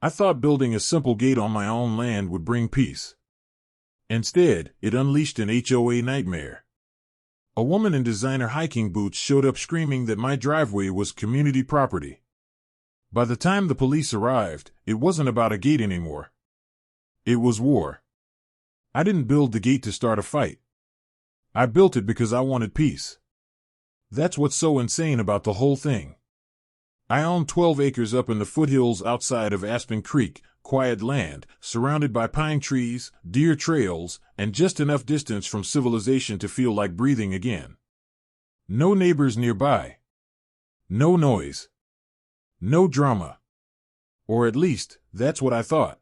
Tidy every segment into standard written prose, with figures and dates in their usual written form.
I thought building a simple gate on my own land would bring peace. Instead, it unleashed an HOA nightmare. A woman in designer hiking boots showed up screaming that my driveway was community property. By the time the police arrived, it wasn't about a gate anymore. It was war. I didn't build the gate to start a fight. I built it because I wanted peace. That's what's so insane about the whole thing. I own 12 acres up in the foothills outside of Aspen Creek, quiet land, surrounded by pine trees, deer trails, and just enough distance from civilization to feel like breathing again. No neighbors nearby. No noise. No drama. Or at least, that's what I thought.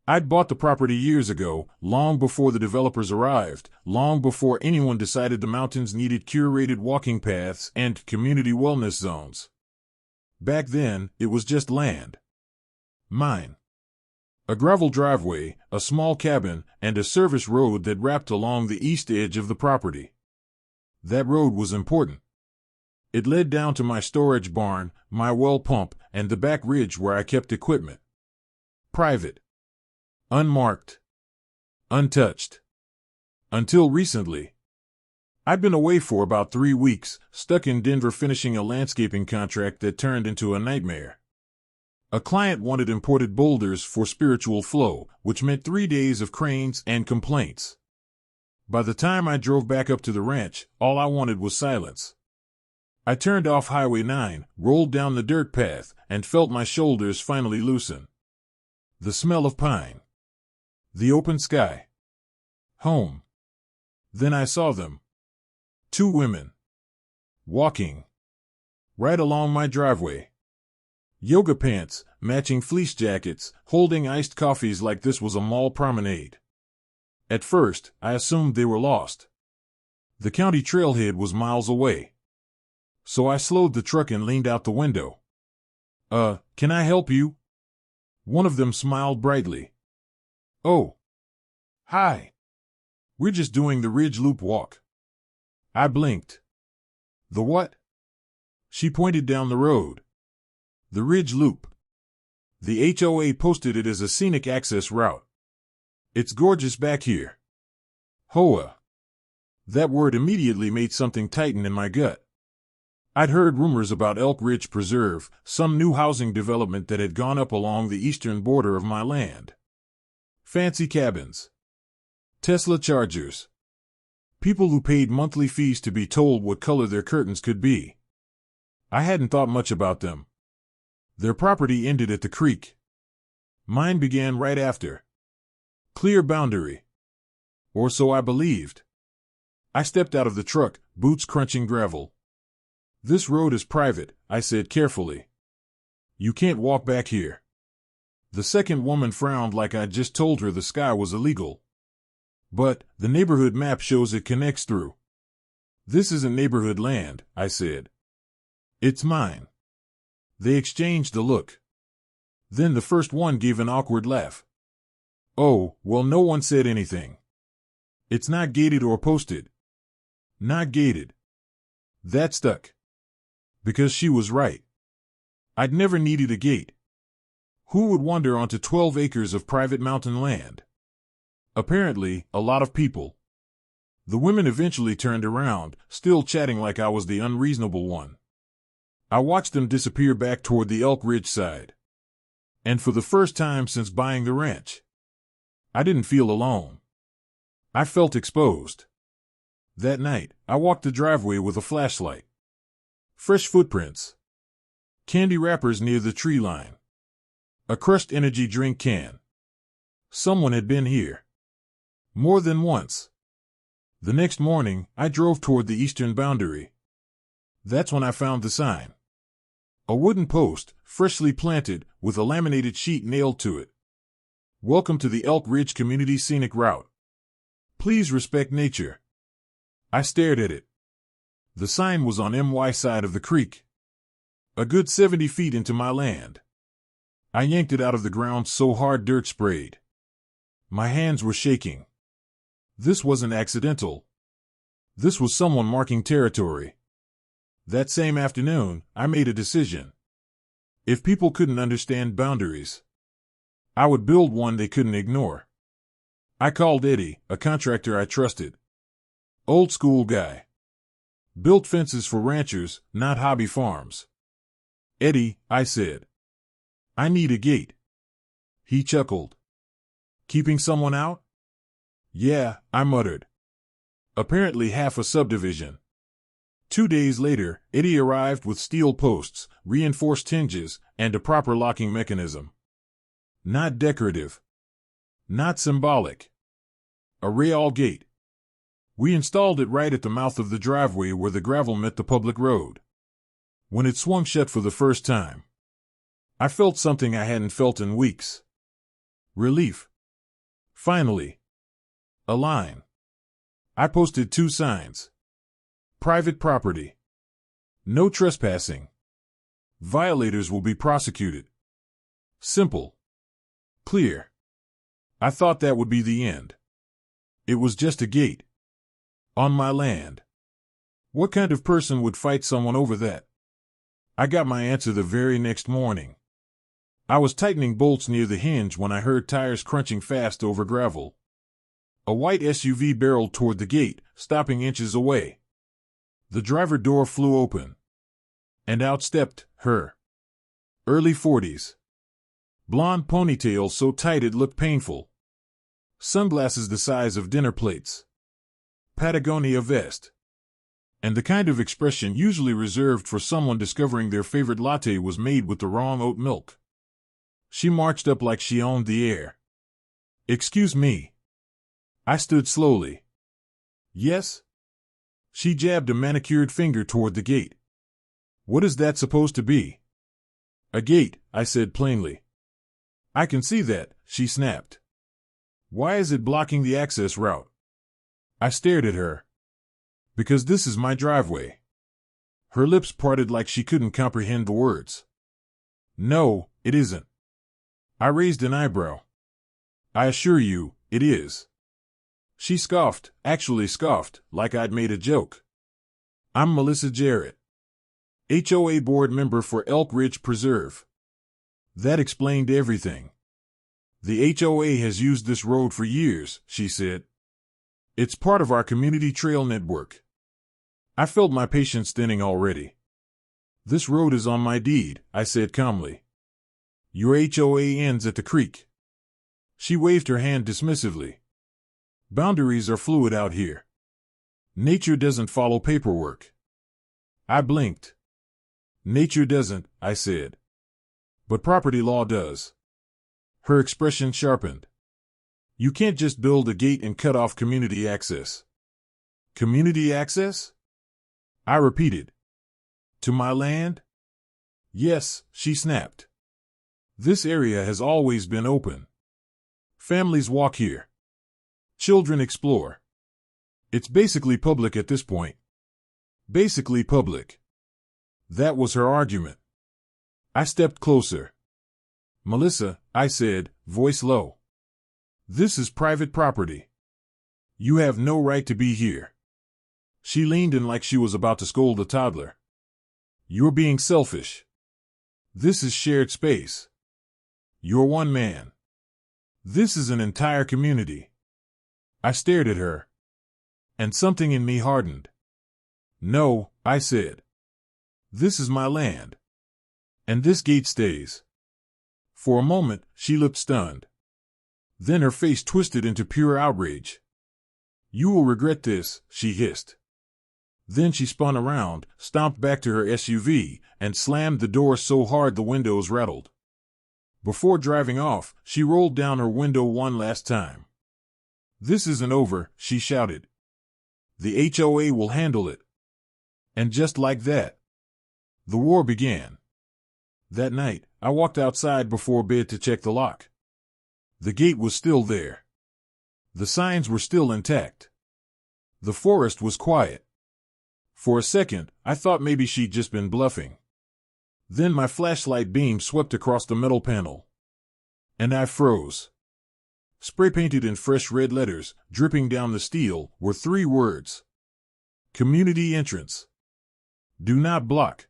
I'd bought the property years ago, long before the developers arrived, long before anyone decided the mountains needed curated walking paths and community wellness zones. Back then, it was just land. Mine. A gravel driveway, a small cabin, and a service road that wrapped along the east edge of the property. That road was important. It led down to my storage barn, my well pump, and the back ridge where I kept equipment. Private. Unmarked. Untouched. Until recently. I'd been away for about 3 weeks, stuck in Denver finishing a landscaping contract that turned into a nightmare. A client wanted imported boulders for spiritual flow, which meant 3 days of cranes and complaints. By the time I drove back up to the ranch, all I wanted was silence. I turned off Highway 9, rolled down the dirt path, and felt my shoulders finally loosen. The smell of pine. The open sky. Home. Then I saw them. 2 women. Walking. Right along my driveway. Yoga pants, matching fleece jackets, holding iced coffees like this was a mall promenade. At first, I assumed they were lost. The county trailhead was miles away. So I slowed the truck and leaned out the window. Can I help you? One of them smiled brightly. Oh. Hi. We're just doing the Ridge Loop walk. I blinked. The what? She pointed down the road. The Ridge Loop. The HOA posted it as a scenic access route. It's gorgeous back here. HOA. That word immediately made something tighten in my gut. I'd heard rumors about Elk Ridge Preserve, some new housing development that had gone up along the eastern border of my land. Fancy cabins. Tesla Chargers. People who paid monthly fees to be told what color their curtains could be. I hadn't thought much about them. Their property ended at the creek. Mine began right after. Clear boundary. Or so I believed. I stepped out of the truck, boots crunching gravel. This road is private, I said carefully. You can't walk back here. The second woman frowned like I'd just told her the sky was illegal. But the neighborhood map shows it connects through. This isn't neighborhood land, I said. It's mine. They exchanged a look. Then the first one gave an awkward laugh. Oh, well, no one said anything. It's not gated or posted. Not gated. That stuck. Because she was right. I'd never needed a gate. Who would wander onto 12 acres of private mountain land? Apparently, a lot of people. The women eventually turned around, still chatting like I was the unreasonable one. I watched them disappear back toward the Elk Ridge side. And for the first time since buying the ranch, I didn't feel alone. I felt exposed. That night, I walked the driveway with a flashlight. Fresh footprints. Candy wrappers near the tree line. A crushed energy drink can. Someone had been here. More than once. The next morning, I drove toward the eastern boundary. That's when I found the sign. A wooden post, freshly planted, with a laminated sheet nailed to it. Welcome to the Elk Ridge Community Scenic Route. Please respect nature. I stared at it. The sign was on my side of the creek. A good 70 feet into my land. I yanked it out of the ground so hard dirt sprayed. My hands were shaking. This wasn't accidental. This was someone marking territory. That same afternoon, I made a decision. If people couldn't understand boundaries, I would build one they couldn't ignore. I called Eddie, a contractor I trusted. Old school guy. Built fences for ranchers, not hobby farms. Eddie, I said. I need a gate. He chuckled. Keeping someone out? Yeah, I muttered. Apparently half a subdivision. 2 days later, Eddie arrived with steel posts, reinforced hinges, and a proper locking mechanism. Not decorative. Not symbolic. A real gate. We installed it right at the mouth of the driveway where the gravel met the public road. When it swung shut for the first time, I felt something I hadn't felt in weeks. Relief. Finally. A line. I posted 2 signs. Private property. No trespassing. Violators will be prosecuted. Simple. Clear. I thought that would be the end. It was just a gate. On my land. What kind of person would fight someone over that? I got my answer the very next morning. I was tightening bolts near the hinge when I heard tires crunching fast over gravel. A white SUV barreled toward the gate, stopping inches away. The driver door flew open. And out stepped her. Early 40s. Blonde ponytail so tight it looked painful. Sunglasses the size of dinner plates. Patagonia vest. And the kind of expression usually reserved for someone discovering their favorite latte was made with the wrong oat milk. She marched up like she owned the air. Excuse me. I stood slowly. Yes? She jabbed a manicured finger toward the gate. What is that supposed to be? A gate, I said plainly. I can see that, she snapped. Why is it blocking the access route? I stared at her. Because this is my driveway. Her lips parted like she couldn't comprehend the words. No, it isn't. I raised an eyebrow. I assure you, it is. She scoffed, actually scoffed, like I'd made a joke. I'm Melissa Jarrett, HOA board member for Elk Ridge Preserve. That explained everything. The HOA has used this road for years, she said. It's part of our community trail network. I felt my patience thinning already. This road is on my deed, I said calmly. Your HOA ends at the creek. She waved her hand dismissively. Boundaries are fluid out here. Nature doesn't follow paperwork. I blinked. Nature doesn't, I said. But property law does. Her expression sharpened. You can't just build a gate and cut off community access. Community access? I repeated. To my land? Yes, she snapped. This area has always been open. Families walk here. Children explore. It's basically public at this point. Basically public. That was her argument. I stepped closer. Melissa, I said, voice low. This is private property. You have no right to be here. She leaned in like she was about to scold a toddler. You're being selfish. This is shared space. You're one man. This is an entire community. I stared at her. And something in me hardened. No, I said. This is my land. And this gate stays. For a moment, she looked stunned. Then her face twisted into pure outrage. You will regret this, she hissed. Then she spun around, stomped back to her SUV, and slammed the door so hard the windows rattled. Before driving off, she rolled down her window one last time. This isn't over, she shouted. The HOA will handle it. And just like that, the war began. That night, I walked outside before bed to check the lock. The gate was still there. The signs were still intact. The forest was quiet. For a second, I thought maybe she'd just been bluffing. Then my flashlight beam swept across the metal panel. And I froze. Spray-painted in fresh red letters, dripping down the steel, were 3 words. Community entrance. Do not block.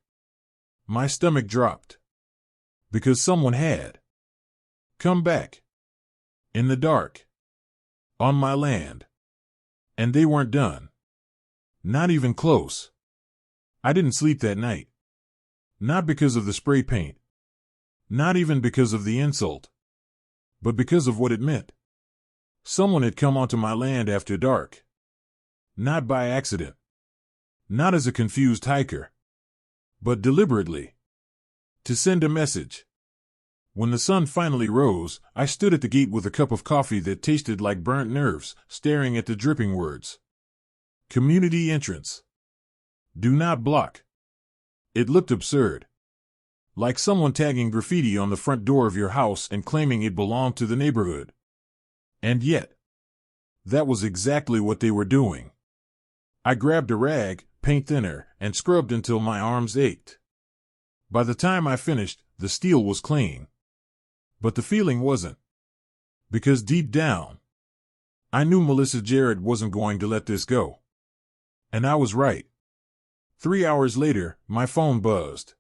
My stomach dropped. Because someone had Come back. In the dark. On my land. And they weren't done. Not even close. I didn't sleep that night. Not because of the spray paint. Not even because of the insult. But because of what it meant. Someone had come onto my land after dark. Not by accident. Not as a confused hiker. But deliberately. To send a message. When the sun finally rose, I stood at the gate with a cup of coffee that tasted like burnt nerves, staring at the dripping words. Community entrance. Do not block. It looked absurd. Like someone tagging graffiti on the front door of your house and claiming it belonged to the neighborhood. And yet, that was exactly what they were doing. I grabbed a rag, paint thinner, and scrubbed until my arms ached. By the time I finished, the steel was clean. But the feeling wasn't. Because deep down, I knew Melissa Jarrett wasn't going to let this go. And I was right. 3 hours later, my phone buzzed.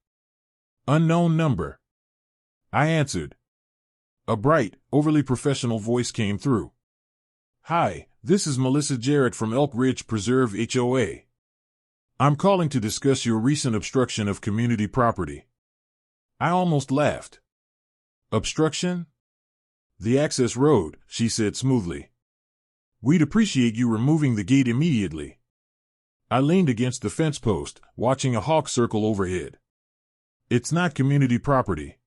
Unknown number. I answered. A bright, overly professional voice came through. Hi, this is Melissa Jarrett from Elk Ridge Preserve HOA. I'm calling to discuss your recent obstruction of community property. I almost laughed. Obstruction? The access road, she said smoothly. We'd appreciate you removing the gate immediately. I leaned against the fence post, watching a hawk circle overhead. It's not community property.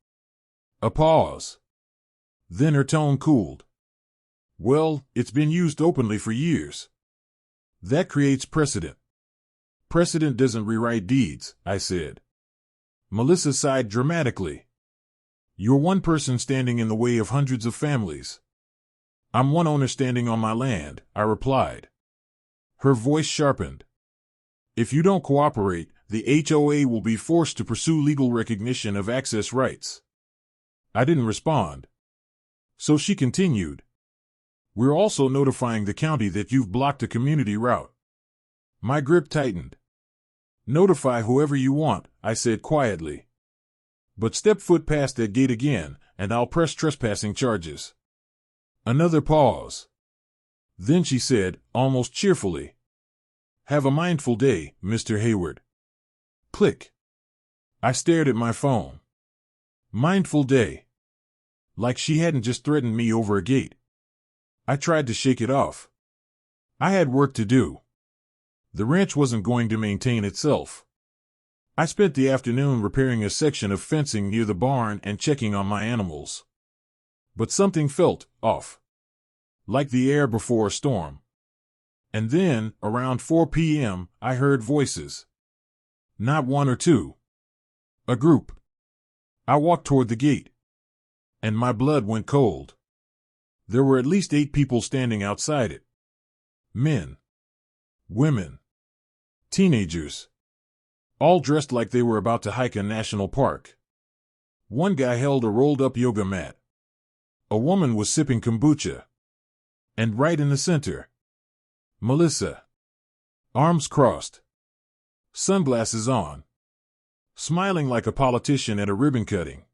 A pause. Then her tone cooled. Well, it's been used openly for years. That creates precedent. Precedent doesn't rewrite deeds, I said. Melissa sighed dramatically. You're one person standing in the way of hundreds of families. I'm one owner standing on my land, I replied. Her voice sharpened. If you don't cooperate, the HOA will be forced to pursue legal recognition of access rights. I didn't respond. So she continued. We're also notifying the county that you've blocked a community route. My grip tightened. Notify whoever you want, I said quietly. But step foot past that gate again, and I'll press trespassing charges. Another pause. Then she said, almost cheerfully, have a mindful day, Mr. Hayward. Click. I stared at my phone. Mindful day. Like she hadn't just threatened me over a gate. I tried to shake it off. I had work to do. The ranch wasn't going to maintain itself. I spent the afternoon repairing a section of fencing near the barn and checking on my animals. But something felt off. Like the air before a storm. And then, around 4 p.m., I heard voices. Not one or two. A group. I walked toward the gate. And my blood went cold. There were at least 8 people standing outside it. Men. Women. Teenagers. All dressed like they were about to hike a national park. One guy held a rolled-up yoga mat. A woman was sipping kombucha. And right in the center, Melissa. Arms crossed. Sunglasses on. Smiling like a politician at a ribbon cutting.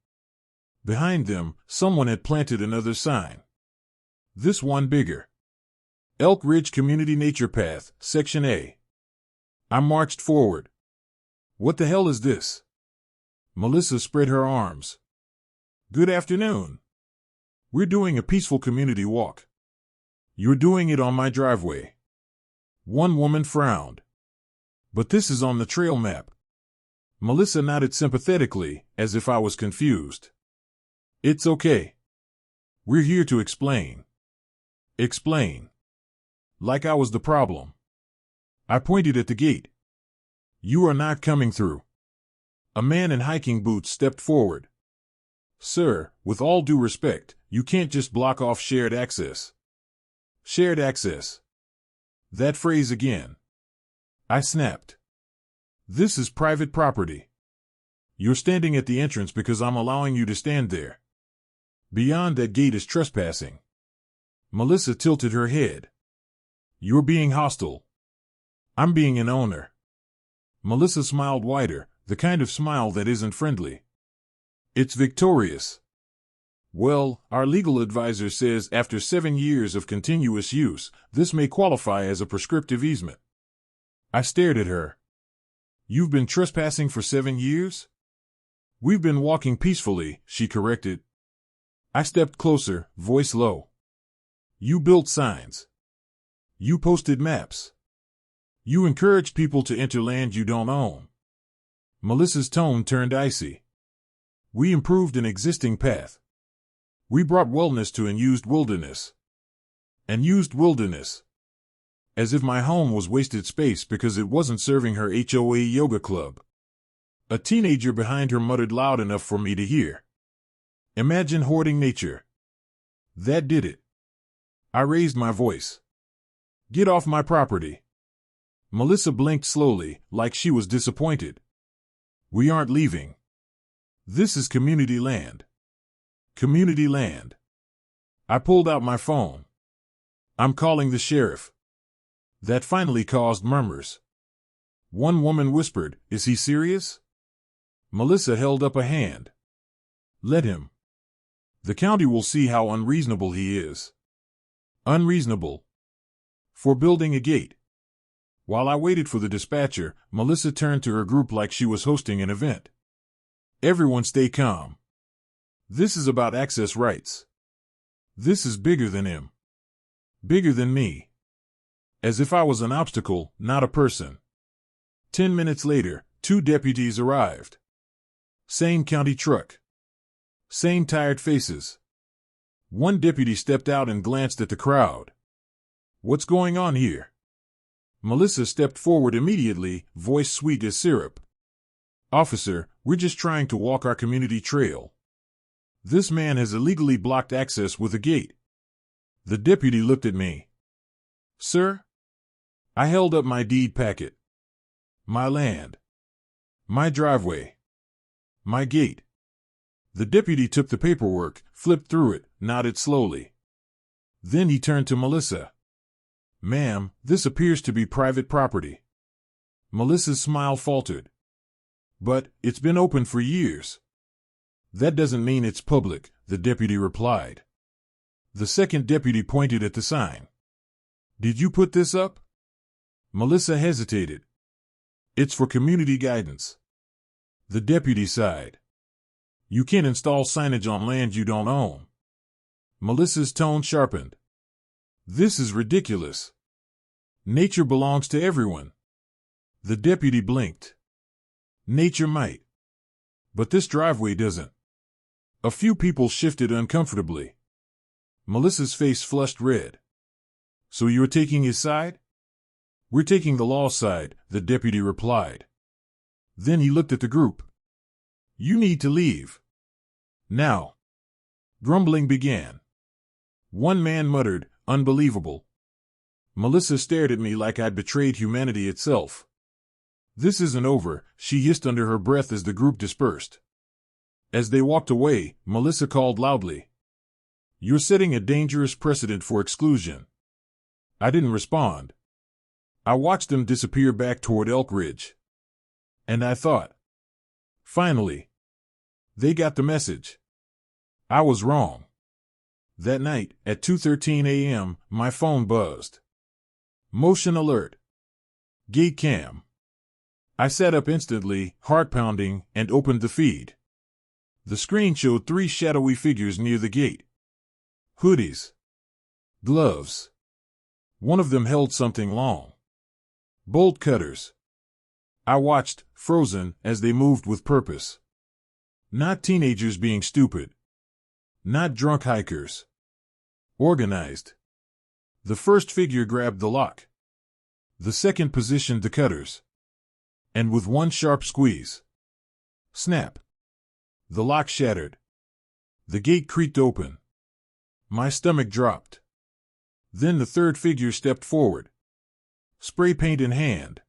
Behind them, someone had planted another sign. This one bigger. Elk Ridge Community Nature Path, Section A. I marched forward. What the hell is this? Melissa spread her arms. Good afternoon. We're doing a peaceful community walk. You're doing it on my driveway. One woman frowned. But this is on the trail map. Melissa nodded sympathetically, as if I was confused. It's okay. We're here to explain. Explain. Like I was the problem. I pointed at the gate. You are not coming through. A man in hiking boots stepped forward. Sir, with all due respect, you can't just block off shared access. Shared access. That phrase again. I snapped. This is private property. You're standing at the entrance because I'm allowing you to stand there. Beyond that gate is trespassing. Melissa tilted her head. You're being hostile. I'm being an owner. Melissa smiled wider, the kind of smile that isn't friendly. It's victorious. Well, our legal advisor says after 7 years of continuous use, this may qualify as a prescriptive easement. I stared at her. You've been trespassing for 7 years? We've been walking peacefully, she corrected. I stepped closer, voice low. You built signs. You posted maps. You encouraged people to enter land you don't own. Melissa's tone turned icy. We improved an existing path. We brought wellness to an used wilderness. An used wilderness. As if my home was wasted space because it wasn't serving her HOA yoga club. A teenager behind her muttered loud enough for me to hear. Imagine hoarding nature. That did it. I raised my voice. Get off my property. Melissa blinked slowly, like she was disappointed. We aren't leaving. This is community land. Community land. I pulled out my phone. I'm calling the sheriff. That finally caused murmurs. One woman whispered, Is he serious? Melissa held up a hand. Let him. The county will see how unreasonable he is. Unreasonable. For building a gate. While I waited for the dispatcher, Melissa turned to her group like she was hosting an event. Everyone stay calm. This is about access rights. This is bigger than him. Bigger than me. As if I was an obstacle, not a person. 10 minutes later, 2 deputies arrived. Same county truck. Same tired faces. One deputy stepped out and glanced at the crowd. What's going on here? Melissa stepped forward immediately, voice sweet as syrup. Officer, we're just trying to walk our community trail. This man has illegally blocked access with a gate. The deputy looked at me. Sir? I held up my deed packet. My land. My driveway. My gate. The deputy took the paperwork, flipped through it, nodded slowly. Then he turned to Melissa. Ma'am, this appears to be private property. Melissa's smile faltered. But, it's been open for years. That doesn't mean it's public, the deputy replied. The second deputy pointed at the sign. Did you put this up? Melissa hesitated. It's for community guidance. The deputy sighed. You can't install signage on land you don't own. Melissa's tone sharpened. This is ridiculous. Nature belongs to everyone. The deputy blinked. Nature might. But this driveway doesn't. A few people shifted uncomfortably. Melissa's face flushed red. So you're taking his side? We're taking the law side, the deputy replied. Then he looked at the group. You need to leave. Now. Grumbling began. One man muttered, Unbelievable. Melissa stared at me like I'd betrayed humanity itself. This isn't over, she hissed under her breath as the group dispersed. As they walked away, Melissa called loudly. You're setting a dangerous precedent for exclusion. I didn't respond. I watched them disappear back toward Elk Ridge. And I thought. Finally. They got the message. I was wrong. That night, at 2:13 a.m., my phone buzzed. Motion alert. Gate cam. I sat up instantly, heart pounding, and opened the feed. The screen showed 3 shadowy figures near the gate. Hoodies. Gloves. One of them held something long. Bolt cutters. I watched, frozen, as they moved with purpose. Not teenagers being stupid. Not drunk hikers. Organized. The first figure grabbed the lock. The second positioned the cutters. And with one sharp squeeze. Snap. The lock shattered. The gate creaked open. My stomach dropped. Then the third figure stepped forward. Spray paint in hand.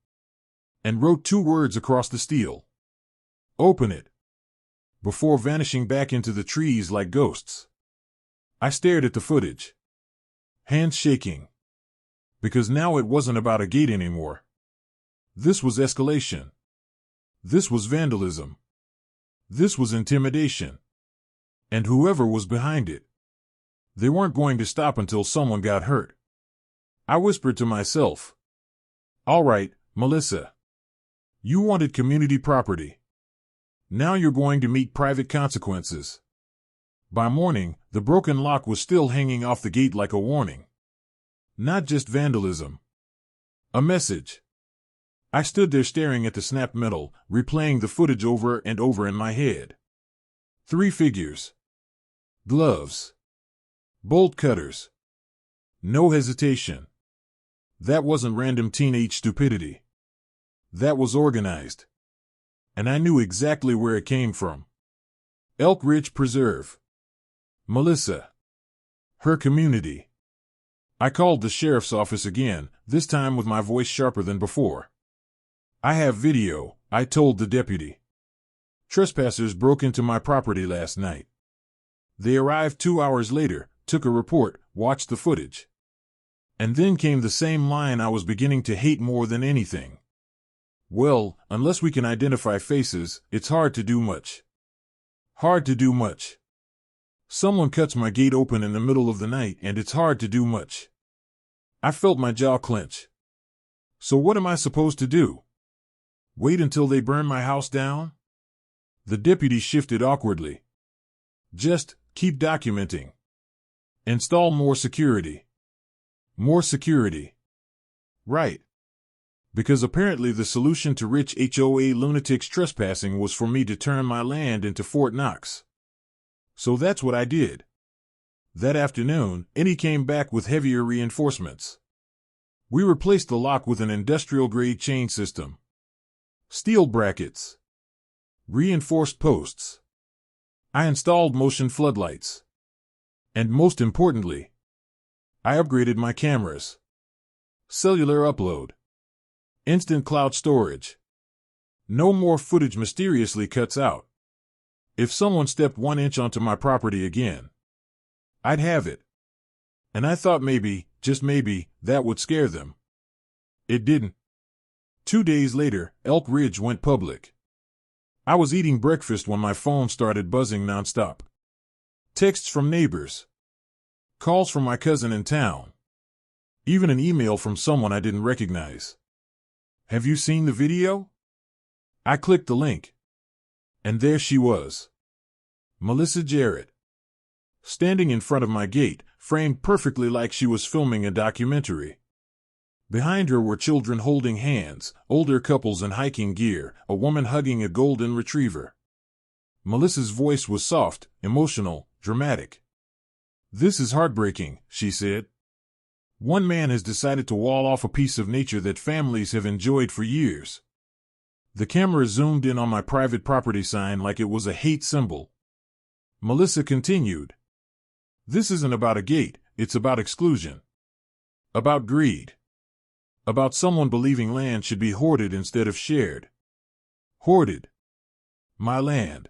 And wrote 2 words across the steel. Open it. Before vanishing back into the trees like ghosts. I stared at the footage. Hands shaking. Because now it wasn't about a gate anymore. This was escalation. This was vandalism. This was intimidation. And whoever was behind it, they weren't going to stop until someone got hurt. I whispered to myself, "All right, Melissa. You wanted community property. Now you're going to meet private consequences." By morning, the broken lock was still hanging off the gate like a warning. Not just vandalism. A message. I stood there staring at the snapped metal, replaying the footage over and over in my head. 3 figures. Gloves. Bolt cutters. No hesitation. That wasn't random teenage stupidity. That was organized. And I knew exactly where it came from. Elk Ridge Preserve. Melissa. Her community. I called the sheriff's office again, this time with my voice sharper than before. "I have video," I told the deputy. "Trespassers broke into my property last night. They arrived 2 hours later, took a report, watched the footage." And then came the same line I was beginning to hate more than anything. "Well, unless we can identify faces, it's hard to do much." Hard to do much. Someone cuts my gate open in the middle of the night and it's hard to do much. I felt my jaw clench. So what am I supposed to do? Wait until they burn my house down? The deputy shifted awkwardly. "Just keep documenting. Install more security." More security. Right. Because apparently the solution to rich HOA lunatics trespassing was for me to turn my land into Fort Knox. So that's what I did. That afternoon, Annie came back with heavier reinforcements. We replaced the lock with an industrial-grade chain system. Steel brackets. Reinforced posts. I installed motion floodlights. And most importantly, I upgraded my cameras. Cellular upload. Instant cloud storage. No more footage mysteriously cuts out. If someone stepped 1 inch onto my property again, I'd have it. And I thought maybe, just maybe, that would scare them. It didn't. 2 days later, Elk Ridge went public. I was eating breakfast when my phone started buzzing nonstop. Texts from neighbors. Calls from my cousin in town. Even an email from someone I didn't recognize. "Have you seen the video?" I clicked the link. And there she was. Melissa Jarrett. Standing in front of my gate, framed perfectly like she was filming a documentary. Behind her were children holding hands, older couples in hiking gear, a woman hugging a golden retriever. Melissa's voice was soft, emotional, dramatic. "This is heartbreaking," she said. "One man has decided to wall off a piece of nature that families have enjoyed for years." The camera zoomed in on my private property sign like it was a hate symbol. Melissa continued. "This isn't about a gate, it's about exclusion. About greed. About someone believing land should be hoarded instead of shared. Hoarded. My land.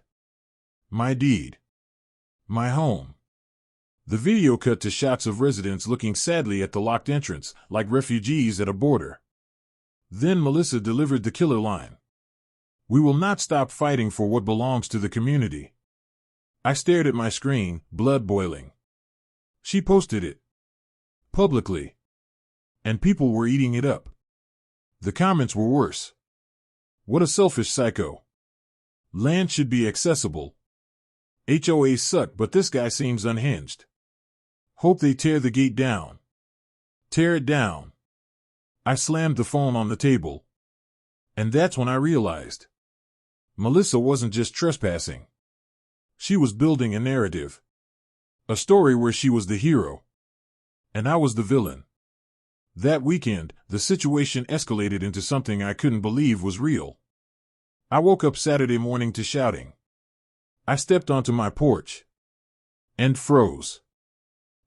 My deed. My home." The video cut to shots of residents looking sadly at the locked entrance, like refugees at a border. Then Melissa delivered the killer line. "We will not stop fighting for what belongs to the community." I stared at my screen, blood boiling. She posted it. Publicly. And people were eating it up. The comments were worse. "What a selfish psycho. Land should be accessible. HOAs suck, but this guy seems unhinged. Hope they tear the gate down. Tear it down." I slammed the phone on the table. And that's when I realized. Melissa wasn't just trespassing. She was building a narrative. A story where she was the hero. And I was the villain. That weekend, the situation escalated into something I couldn't believe was real. I woke up Saturday morning to shouting. I stepped onto my porch. And froze.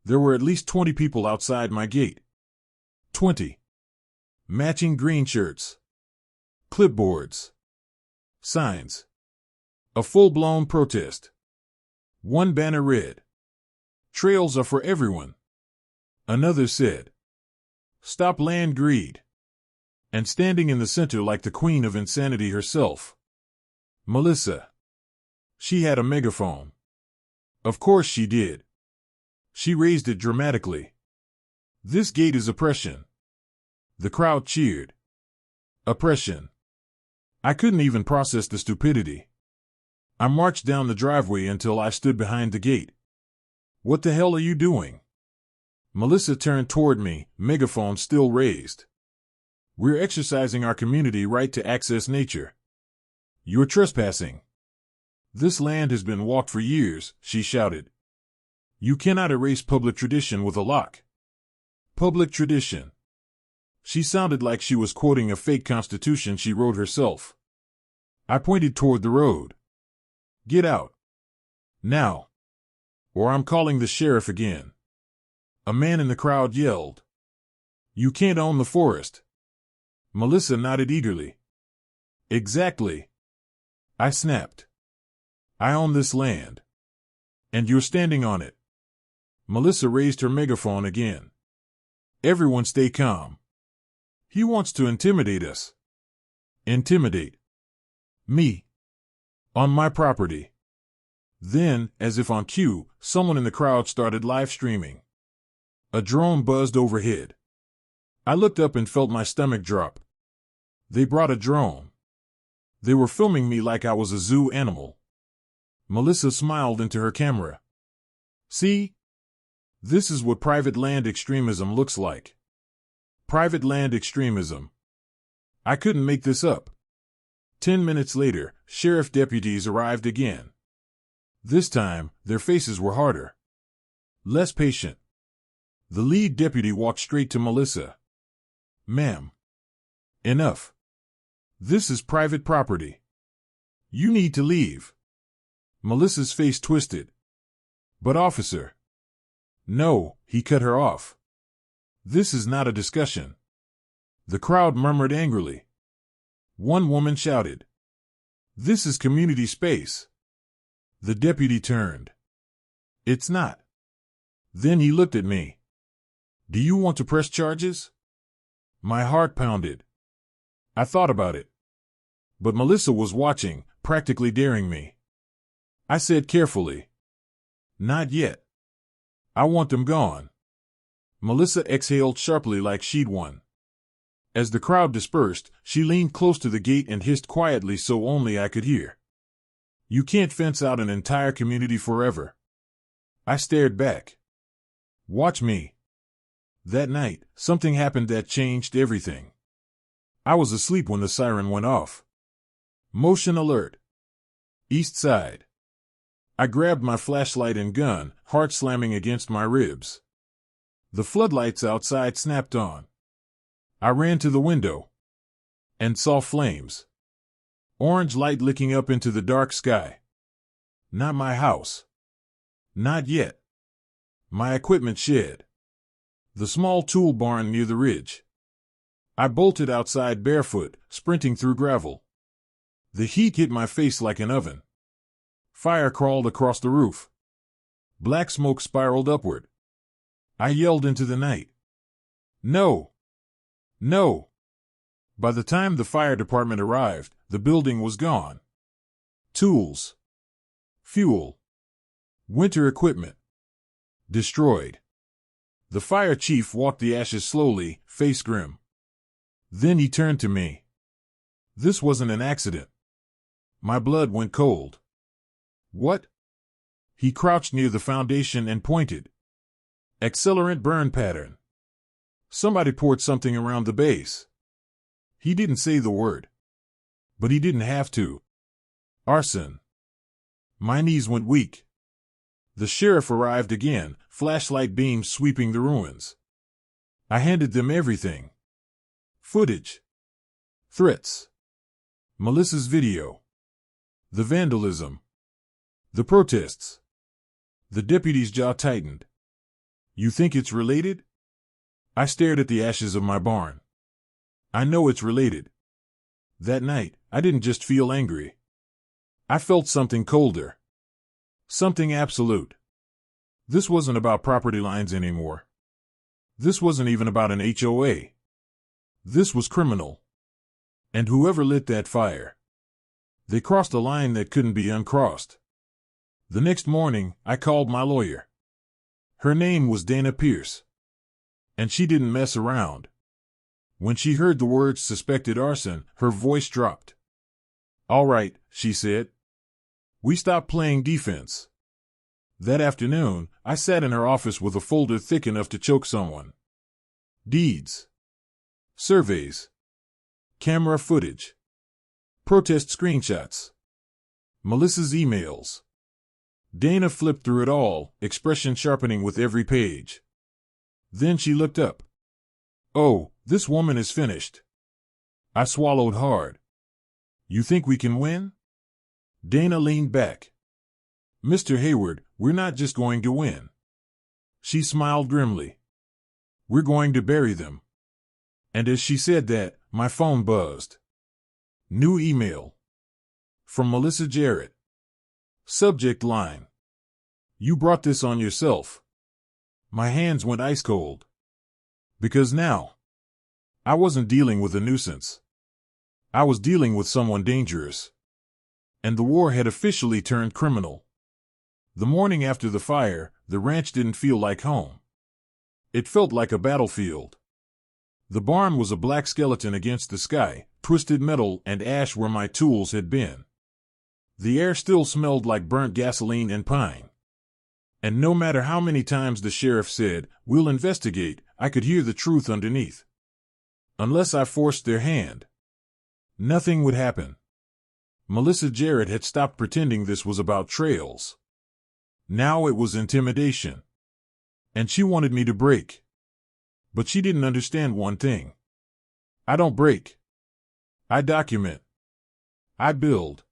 There were at least 20 people outside my gate. 20. Matching green shirts. Clipboards. Signs. A full-blown protest. One banner read, "Trails are for everyone." Another said, "Stop land greed." And standing in the center like the queen of insanity herself, Melissa. She had a megaphone. Of course she did. She raised it dramatically. This gate is oppression. The crowd cheered. Oppression. I couldn't even process the stupidity. I marched down the driveway until I stood behind the gate. What the hell are you doing? Melissa turned toward me, megaphone still raised. We're exercising our community right to access nature. You're trespassing. This land has been walked for years, she shouted. You cannot erase public tradition with a lock. Public tradition. She sounded like she was quoting a fake constitution she wrote herself. I pointed toward the road. Get out. Now. Or I'm calling the sheriff again. A man in the crowd yelled. You can't own the forest. Melissa nodded eagerly. Exactly. I snapped. I own this land. And you're standing on it. Melissa raised her megaphone again. Everyone stay calm. He wants to intimidate us. Intimidate. Me. On my property. Then, as if on cue, someone in the crowd started live streaming. A drone buzzed overhead. I looked up and felt my stomach drop. They brought a drone. They were filming me like I was a zoo animal. Melissa smiled into her camera. See? This is what private land extremism looks like. Private land extremism. I couldn't make this up. 10 minutes later, sheriff deputies arrived again. This time, their faces were harder. Less patient. The lead deputy walked straight to Melissa. Ma'am. Enough. This is private property. You need to leave. Melissa's face twisted. But officer. No, he cut her off. This is not a discussion. The crowd murmured angrily. One woman shouted. This is community space. The deputy turned. It's not. Then he looked at me. Do you want to press charges? My heart pounded. I thought about it. But Melissa was watching, practically daring me. I said carefully. Not yet. I want them gone. Melissa exhaled sharply like she'd won. As the crowd dispersed, she leaned close to the gate and hissed quietly so only I could hear. You can't fence out an entire community forever. I stared back. Watch me. That night, something happened that changed everything. I was asleep when the siren went off. Motion alert. East side. I grabbed my flashlight and gun, heart slamming against my ribs. The floodlights outside snapped on. I ran to the window. And saw flames. Orange light licking up into the dark sky. Not my house. Not yet. My equipment shed. The small tool barn near the ridge. I bolted outside barefoot, sprinting through gravel. The heat hit my face like an oven. Fire crawled across the roof. Black smoke spiraled upward. I yelled into the night. No! No! By the time the fire department arrived, the building was gone. Tools. Fuel. Winter equipment. Destroyed. The fire chief walked the ashes slowly, face grim. Then he turned to me. This wasn't an accident. My blood went cold. What? He crouched near the foundation and pointed. Accelerant burn pattern. Somebody poured something around the base. He didn't say the word. But he didn't have to. Arson. My knees went weak. The sheriff arrived again, flashlight beams sweeping the ruins. I handed them everything. Footage. Threats. Melissa's video. The vandalism. The protests. The deputy's jaw tightened. You think it's related? I stared at the ashes of my barn. I know it's related. That night, I didn't just feel angry. I felt something colder. Something absolute. This wasn't about property lines anymore. This wasn't even about an HOA. This was criminal. And whoever lit that fire. They crossed a line that couldn't be uncrossed. The next morning, I called my lawyer. Her name was Dana Pierce. And she didn't mess around. When she heard the words suspected arson, her voice dropped. "All right," she said. "We stopped playing defense." That afternoon, I sat in her office with a folder thick enough to choke someone. Deeds. Surveys. Camera footage. Protest screenshots. Melissa's emails. Dana flipped through it all, expression sharpening with every page. Then she looked up. "Oh, this woman is finished." I swallowed hard. "You think we can win?" Dana leaned back. "Mr. Hayward, we're not just going to win." She smiled grimly. "We're going to bury them." And as she said that, my phone buzzed. New email. From Melissa Jarrett. Subject line: "You brought this on yourself." My hands went ice cold. Because now, I wasn't dealing with a nuisance. I was dealing with someone dangerous. And the war had officially turned criminal. The morning after the fire, the ranch didn't feel like home. It felt like a battlefield. The barn was a black skeleton against the sky, twisted metal and ash where my tools had been. The air still smelled like burnt gasoline and pine. And no matter how many times the sheriff said, "We'll investigate," I could hear the truth underneath. Unless I forced their hand, nothing would happen. Melissa Jarrett had stopped pretending this was about trails. Now it was intimidation. And she wanted me to break. But she didn't understand one thing. I don't break. I document. I build.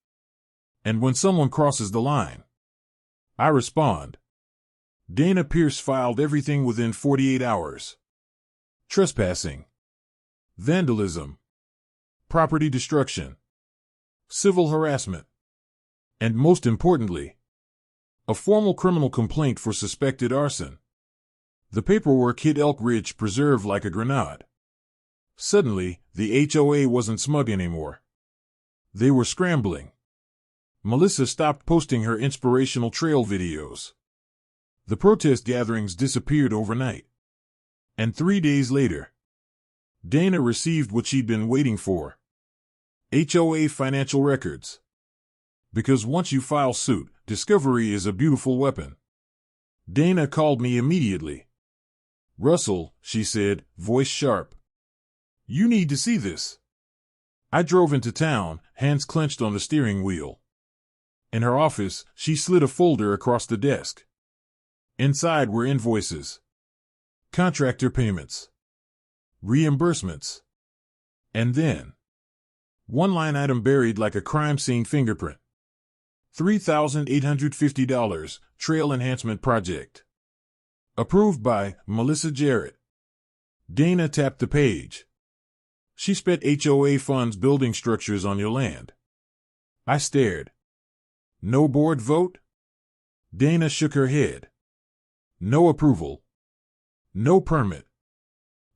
And when someone crosses the line, I respond. Dana Pierce filed everything within 48 hours. Trespassing. Vandalism. Property destruction. Civil harassment. And most importantly, a formal criminal complaint for suspected arson. The paperwork hit Elk Ridge Preserve like a grenade. Suddenly, the HOA wasn't smug anymore. They were scrambling. Melissa stopped posting her inspirational trail videos. The protest gatherings disappeared overnight. And 3 days later, Dana received what she'd been waiting for. HOA financial records. Because once you file suit, discovery is a beautiful weapon. Dana called me immediately. "Russell," she said, voice sharp. "You need to see this." I drove into town, hands clenched on the steering wheel. In her office, she slid a folder across the desk. Inside were invoices, contractor payments, reimbursements, and then one line item buried like a crime scene fingerprint. $3,850, Trail Enhancement Project. Approved by Melissa Jarrett. Dana tapped the page. She spent HOA funds building structures on your land. I stared. No board vote? Dana shook her head. No approval. No permit.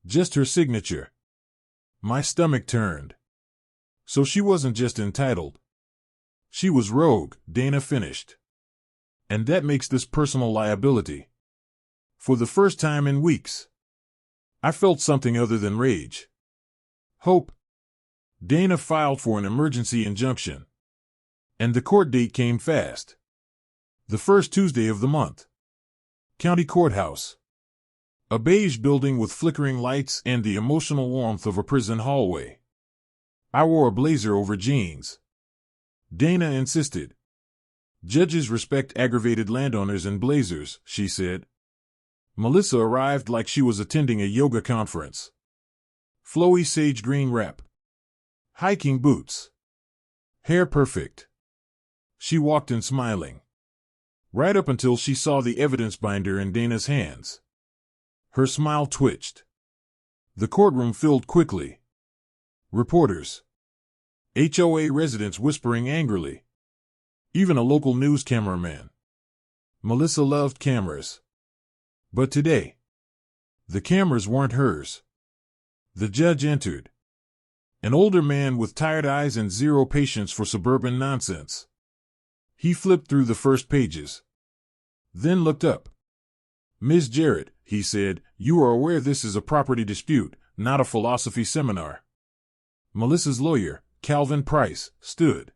Just her signature. My stomach turned. So she wasn't just entitled. She was rogue, Dana finished. And that makes this personal liability. For the first time in weeks, I felt something other than rage. Hope. Dana filed for an emergency injunction. And the court date came fast. The first Tuesday of the month. County Courthouse. A beige building with flickering lights and the emotional warmth of a prison hallway. I wore a blazer over jeans. Dana insisted. Judges respect aggravated landowners in blazers, she said. Melissa arrived like she was attending a yoga conference. Flowy sage green wrap. Hiking boots. Hair perfect. She walked in smiling. Right up until she saw the evidence binder in Dana's hands. Her smile twitched. The courtroom filled quickly. Reporters. HOA residents whispering angrily. Even a local news cameraman. Melissa loved cameras. But today, the cameras weren't hers. The judge entered. An older man with tired eyes and zero patience for suburban nonsense. He flipped through the first pages, then looked up. "Ms. Jarrett," he said, "you are aware this is a property dispute, not a philosophy seminar." Melissa's lawyer, Calvin Price, stood.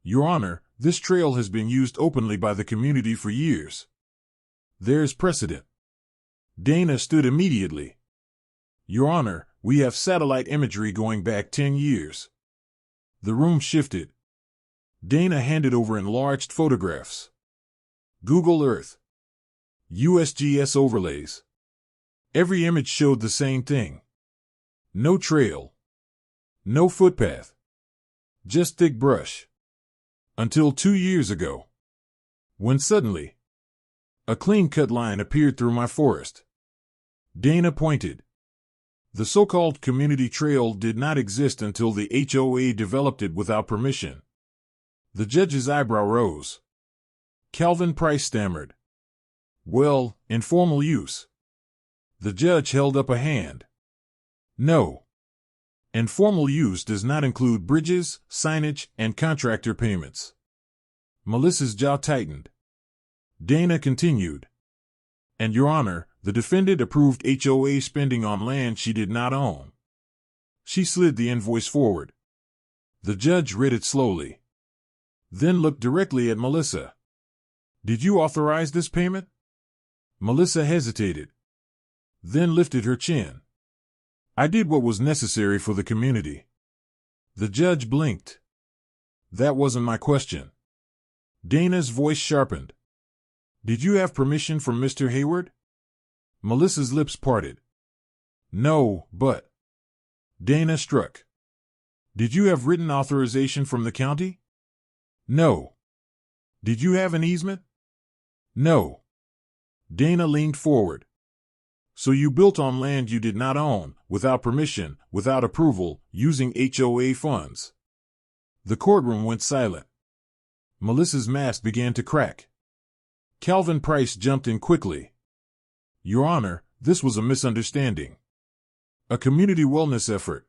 "Your Honor, this trail has been used openly by the community for years. There's precedent." Dana stood immediately. "Your Honor, we have satellite imagery going back 10 years. The room shifted. Dana handed over enlarged photographs. Google Earth. USGS overlays. Every image showed the same thing. No trail. No footpath. Just thick brush. Until 2 years ago, when suddenly, a clean-cut line appeared through my forest." Dana pointed. "The so-called community trail did not exist until the HOA developed it without permission." The judge's eyebrow rose. Calvin Price stammered, "Well, informal use." The judge held up a hand. "No. Informal use does not include bridges, signage, and contractor payments." Melissa's jaw tightened. Dana continued. "And Your Honor, the defendant approved HOA spending on land she did not own." She slid the invoice forward. The judge read it slowly, then looked directly at Melissa. "Did you authorize this payment?" Melissa hesitated, then lifted her chin. "I did what was necessary for the community." The judge blinked. "That wasn't my question." Dana's voice sharpened. "Did you have permission from Mr. Hayward?" Melissa's lips parted. "No, but..." Dana struck. "Did you have written authorization from the county?" "No." "Did you have an easement?" "No." Dana leaned forward. "So you built on land you did not own, without permission, without approval, using HOA funds." The courtroom went silent. Melissa's mask began to crack. Calvin Price jumped in quickly. "Your Honor, this was a misunderstanding. A community wellness effort."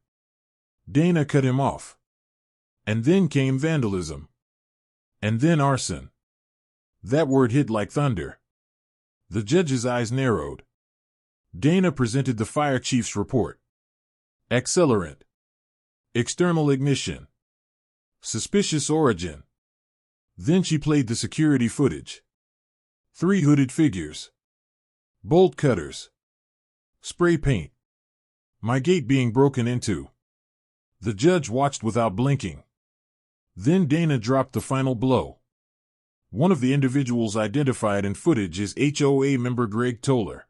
Dana cut him off. "And then came vandalism. And then arson." That word hit like thunder. The judge's eyes narrowed. Dana presented the fire chief's report. Accelerant. External ignition. Suspicious origin. Then she played the security footage. 3 hooded figures. Bolt cutters. Spray paint. My gate being broken into. The judge watched without blinking. Then Dana dropped the final blow. One of the individuals identified in footage is HOA member Greg Toller.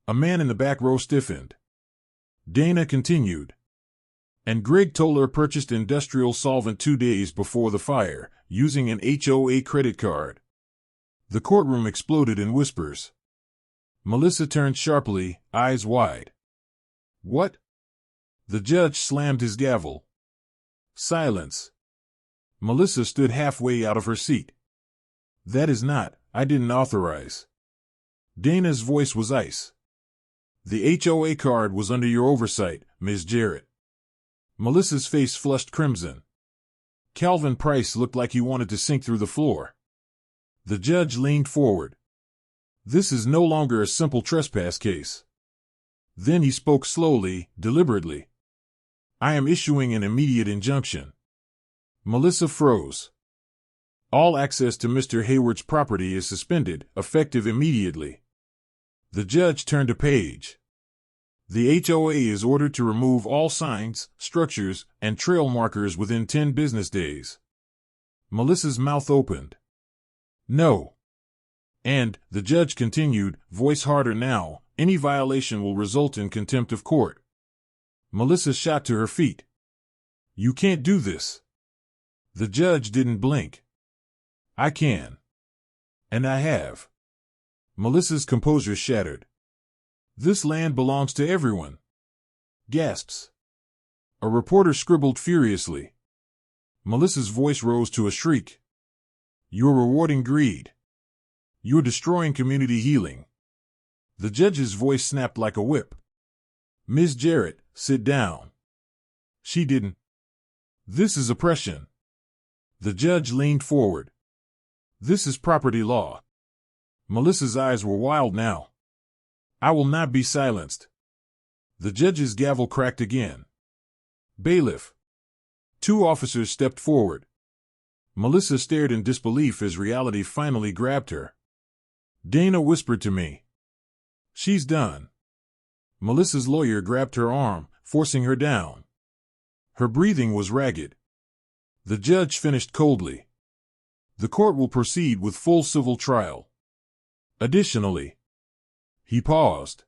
A man in the back row stiffened. Dana continued. "And Greg Toller purchased industrial solvent 2 days before the fire, using an HOA credit card." The courtroom exploded in whispers. Melissa turned sharply, eyes wide. "What?" The judge slammed his gavel. Silence. Melissa stood halfway out of her seat. "That is not, I didn't authorize." Dana's voice was ice. "The HOA card was under your oversight, Ms. Jarrett." Melissa's face flushed crimson. Calvin Price looked like he wanted to sink through the floor. The judge leaned forward. "This is no longer a simple trespass case." Then he spoke slowly, deliberately. "I am issuing an immediate injunction." Melissa froze. "All access to Mr. Hayward's property is suspended, effective immediately." The judge turned a page. "The HOA is ordered to remove all signs, structures, and trail markers within 10 business days." Melissa's mouth opened. "No." And, the judge continued, voice harder now, "any violation will result in contempt of court." Melissa shot to her feet. "You can't do this." The judge didn't blink. "I can. And I have." Melissa's composure shattered. "This land belongs to everyone." Gasps. A reporter scribbled furiously. Melissa's voice rose to a shriek. "You're rewarding greed. You're destroying community healing." The judge's voice snapped like a whip. "Ms. Jarrett, sit down." She didn't. "This is oppression." The judge leaned forward. This is property law. Melissa's eyes were wild now. I will not be silenced. The judge's gavel cracked again. Bailiff. Two officers stepped forward. Melissa stared in disbelief as reality finally grabbed her. Dana whispered to me. She's done. Melissa's lawyer grabbed her arm, forcing her down. Her breathing was ragged. The judge finished coldly. The court will proceed with full civil trial. Additionally, he paused.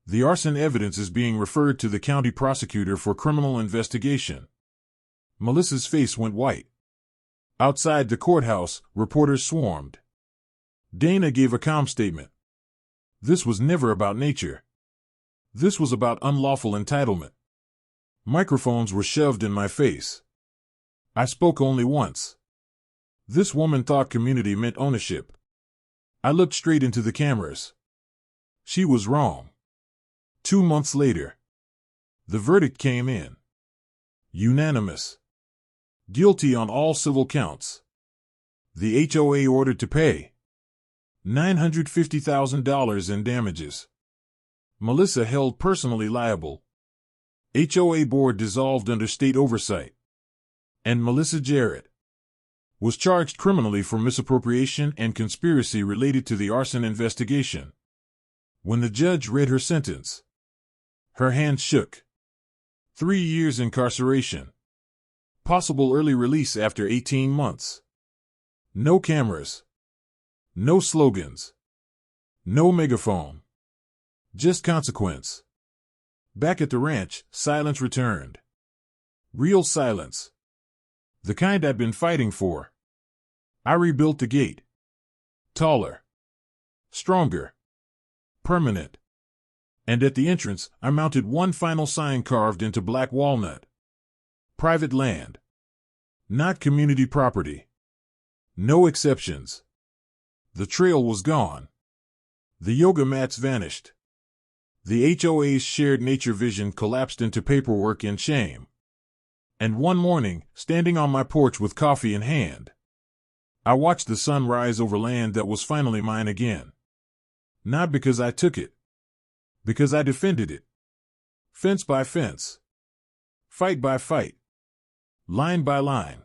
The arson evidence is being referred to the county prosecutor for criminal investigation. Melissa's face went white. Outside the courthouse, reporters swarmed. Dana gave a calm statement. This was never about nature. This was about unlawful entitlement. Microphones were shoved in my face. I spoke only once. This woman thought community meant ownership. I looked straight into the cameras. She was wrong. 2 months later, the verdict came in. Unanimous. Guilty on all civil counts. The HOA ordered to pay $950,000 in damages. Melissa held personally liable. HOA board dissolved under state oversight. And Melissa Jarrett was charged criminally for misappropriation and conspiracy related to the arson investigation. When the judge read her sentence, her hand shook. 3 years incarceration. Possible early release after 18 months. No cameras. No slogans. No megaphone. Just consequence. Back at the ranch, silence returned. Real silence. The kind I'd been fighting for. I rebuilt the gate. Taller. Stronger. Permanent. And at the entrance, I mounted one final sign carved into black walnut. Private land. Not community property. No exceptions. The trail was gone. The yoga mats vanished. The HOA's shared nature vision collapsed into paperwork and shame. And one morning, standing on my porch with coffee in hand, I watched the sun rise over land that was finally mine again. Not because I took it. Because I defended it. Fence by fence. Fight by fight. Line by line.